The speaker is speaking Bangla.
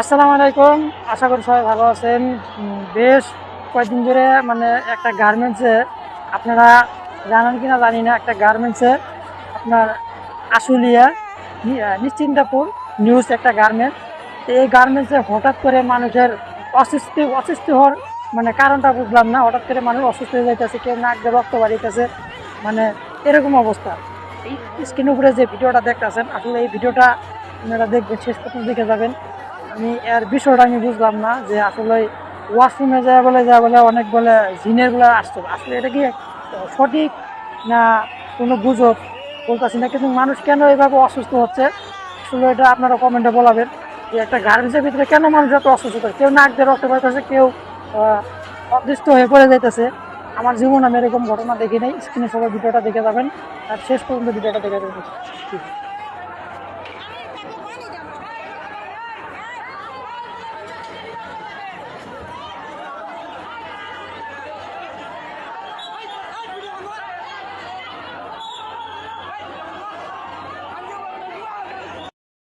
আসসালামু আলাইকুম। আশা করি সবাই ভালো আছেন। বেশ কয়েকদিন ধরে মানে একটা গার্মেন্টসে আপনারা জানেন কিনা জানি না, একটা গার্মেন্টসে আপনার আশুলিয়া নিশ্চিন্তাপুর নিউজ একটা গার্মেন্টস। এই গার্মেন্টসে হঠাৎ করে মানুষের অসুস্থ হওয়ার মানে কারণটা বুঝলাম না। হঠাৎ করে মানুষ অসুস্থ হয়ে যাইতেছে, কেউ নাক দিয়ে রক্ত বাড়িতেছে, মানে এরকম অবস্থা। এই স্ক্রিনের উপরে যে ভিডিওটা দেখতেছেন, আসলে এই ভিডিওটা আপনারা দেখবেন, শেষ পর্যন্ত দেখে যাবেন। আমি এর বিষয়টা আমি বুঝলাম না যে আসলে ওয়াশরুমে যায় বলে অনেক বলে জিনের গুলো আসছে, আসলে এটা কি সঠিক না কোনো গুজব বলতেছি না, কিন্তু মানুষ কেন এইভাবে অসুস্থ হচ্ছে আসলে এটা আপনারা কমেন্টে বলাবেন যে একটা গার্মেন্টসের ভিতরে কেন মানুষ এত অসুস্থ হচ্ছে। কেউ নাক দিয়ে রক্ত পাইতেছে, কেউ অদৃষ্ট হয়ে পড়ে যাইতেছে। আমার জীবন আমি এরকম ঘটনা দেখি নাই। স্ক্রিনে সবাই ভিডিওটা দেখে যাবেন আর শেষ পর্যন্ত ভিডিওটা দেখে যাবেন।